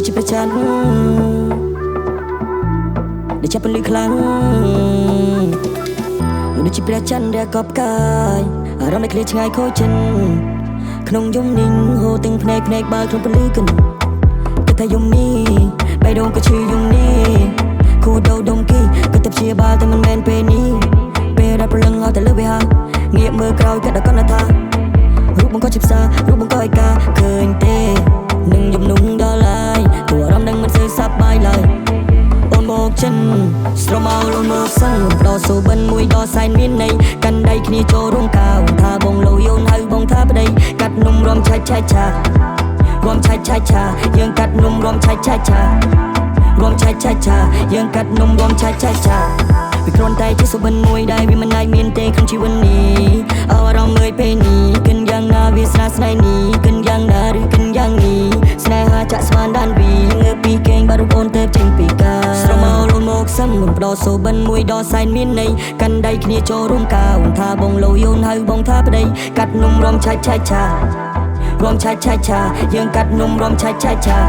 ជាប្រច័នដែលចាប់ពលឺខ្លាំងដូចជាព្រះច័ន្ទដែលកប់កាយអារម្មណ៍ដែលឃ្លាឆ្ងាយខូចចិនក្នុងយំនេះហូរទាំងភ្នែកបើក្នុងពលឺកិនគិតថាយំនេះបេះដូងក៏ឈឺយំនេះគូដោដុំគីក៏ទៅព្យាបាលតែមិនមែនពេលនេះពេលដែលប្រលឹងអត់ទៅលើវាហាងាកមើលក្រោយក៏ដល់កណ្ដាថារូបបង្កជាផ្សាររូបបង្កឲ្យការឃើញទេនឹងយំនុំដល់ឡើយព្រោះអារម្មណ៍នឹងមិនសូវសប្បាយឡើយអូនមកចិនស្រមោលមកសឹងដល់សូបិនមួយដល់សែនមានន័យកាន់ដៃគ្នាចូលរួមកៅថាបងលោយូនហៅបងថាប្តីកាត់នំរំឆាច់ឆាច់ឆារំឆាច់ឆាច់ឆាយើងកាត់នំរំឆាច់ឆាច់ឆារំឆាច់ឆាច់ឆាយើងកាត់នំរំឆាច់ឆាច់ឆាវាគ្រាន់តែជាសូបិនមួយដែលវាមិនអាចមានទេក្នុងជីវិតនេះអារម្មណ៍មើលពេលនេះគិនយ៉ាងណាវាស្រាស្នេហ៍នេះគិនយ៉ាងណាឬគិនយ៉ាងនេះស្នេហាចាក់ស្មានដានវីងើបពីគេងបាត់រូបអូនទៅចេញពីកាស្រមោលអូនមកសឹងមិនផ្ដោតសូបិនមួយដល់សែនមានន័យកាន់ដៃគ្នាចូលរួមកៅថាបងលោយូនហៅបងថាប្តីកាត់នំរំឆាច់ឆាច់ឆារំឆាច់ឆាច់ឆាយើងកាត់នំរំឆាច់ឆាច់ឆា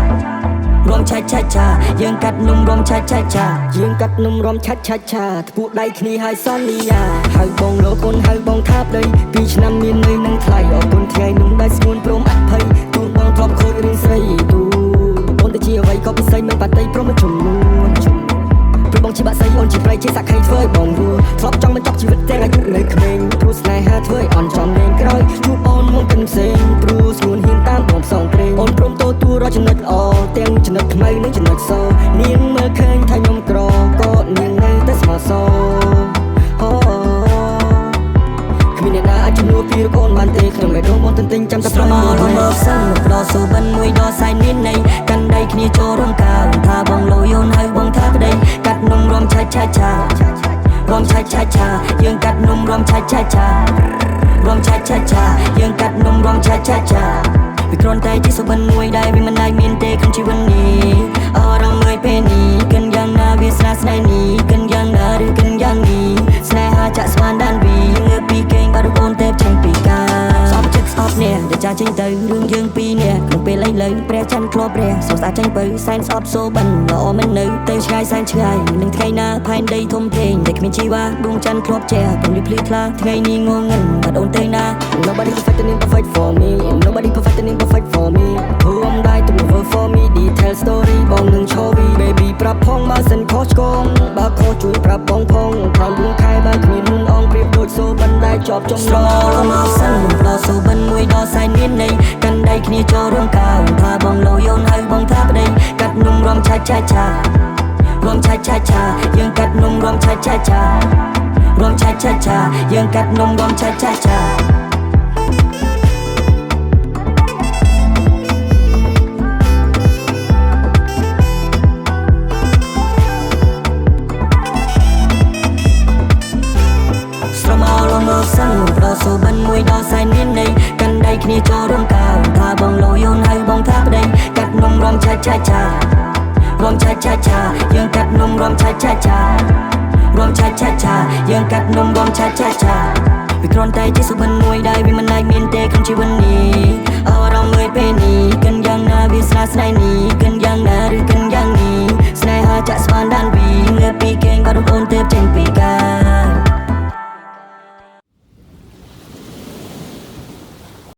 រំឆាច់ឆាច់ឆាយើងកាត់នំរំឆាច់ឆាច់ឆាយើងកាត់នំរំឆាច់ឆាច់ឆាធ្ពួកដៃគ្នាហើយសន្យាហៅបងលោកអូនហៅបងថាប្តី2ឆ្នាំមានន័យនឹងថ្លៃអរគុណថ្ងៃនោះដែលស្ងួនព្រមអភ័យទូនបងធ្លាប់ខូចរឿងស្រីទូអូនទៅជាអ្វីក៏ពិសេសមិនបាត់ដីព្រមជំនួនព្រោះបងជាបាក់សៃអូនជាប្រៃជាសាក់ខៃធ្វើឲ្យបងរួធ្លាប់ចង់បញ្ចប់ជីវិតទាំងអាយុនៅក្មេងព្រោះស្នេហាធ្វើឲ្យអន់ចំលេងក្រោយជួបអូនមកកិនផ្សេងព្រោះស្ងួនហ៊ានតាមបងផ្សងព្រេងអូនព្រមតទូរកចំណុចល្អទាំងចំណុចខ្មៅនិងចំណុចសនាងមើលឃើញថាខ្ញុំក្រក៏នាងនៅតែស្មោះសរគ្មានអ្នកណាអាចជំនួសពីរកូនបានទេក្នុងបេះដូងអូនទន្ទិញចាំតែស្រមោលមកសឹងដល់សូបិនមួយដល់សែនមានន័យកាន់ដៃគ្នាចូលរួមកៅថាបងលោយូនហៅបងថាប្តីកាត់នំរំឆាច់ឆាច់ឆារំឆាច់ឆាច់ឆាយើងកាត់នំរំឆាច់ឆាច់ឆារំឆាច់ឆាច់ឆាយើងកាត់នំរំឆាច់ឆាច់ឆាវាគ្រាន់តែជាសូបិនមួយដែលវាមិនអាចមានទេក្នុងជីវិតនេះអារម្មណ៍មើលពេលនេះគិនយ៉ាងណាវាស្រាស្នេហ៍នេះគិនយ៉ាងណាឬគិនយ៉ាងនេះស្នេហាចាក់ស្មានដានវីងើបពីគេងបាត់រូបអូនទៅចេញពីកាសពចិត្តស្អប់នេះដែលចាចេញទៅរឿងយើងពីរនាក់ក្នុងពេលឥឡូវព្រះច័ន្ទធ្លាប់ព្រះសោកស្អាតចេញទៅសែនស្អប់សូបិនល្អមិននៅទៅឆ្ងាយសែនឆ្ងាយនឹងថ្ងៃណាផែនដីធំធេងតែគ្មានជីវ៉ាដួងច័ន្ទធ្លាប់ជះព្រមលីភ្លឺថ្លាថ្ងៃនេះងងឹងបាត់អូនទៅណា Nobody perfect and imperfect for me Nobody perfect and imperfect for me Who am I to move for me Detail story បងនឹងឈរវី Baby ប្រាប់ផងបើសិនខុសឆ្គងបើខុសជួយប្រាប់បងផងក្រោមដួងខែបើគ្មានមុនអងប្រៀបដូចសូបិនដែលជាប់ចំណងមកសិនដល់សូបិនមួយដល់សែនមានន័យកាន់ដៃគ្នាចូលរួមកៅថាបងលោយូនហៅបងថាប្តីកាត់នំរំឆាច់ឆាច់ឆារំឆាច់ឆាច់ឆាយើងកាត់នំរំឆាច់ឆាច់ឆារំឆាច់ឆាច់ឆាយើងកាត់នំរំឆាច់ឆាច់ឆាសឹងដល់សូបិនមួយដល់សែនមានន័យកាន់ដៃគ្នាចូលរួមកៅថាបងលោយូនហៅបងថាប្តីកាត់នំរំឆាច់ឆាច់ឆារំឆាច់ឆាច់ឆាយើងកាត់នំរំឆាច់ឆាច់ឆារំឆាច់ឆាច់ឆាយើងកាត់នំរំឆាច់ឆាច់ឆាវាគ្រាន់តែជាសូបិនមួយដែលវាមិនអាចមានទេក្នុងជីវិតនេះអារម្មណ៍មើលពេលនេះគិនយ៉ាងណាវាស្រាស្នេហ៍នេះគិនយ៉ាងណាឬគិនយ៉ាងនេះស្នេហាចាក់ស្មានដានវីងើបពីគេងបាត់រូបអូនទៅចេញពីកា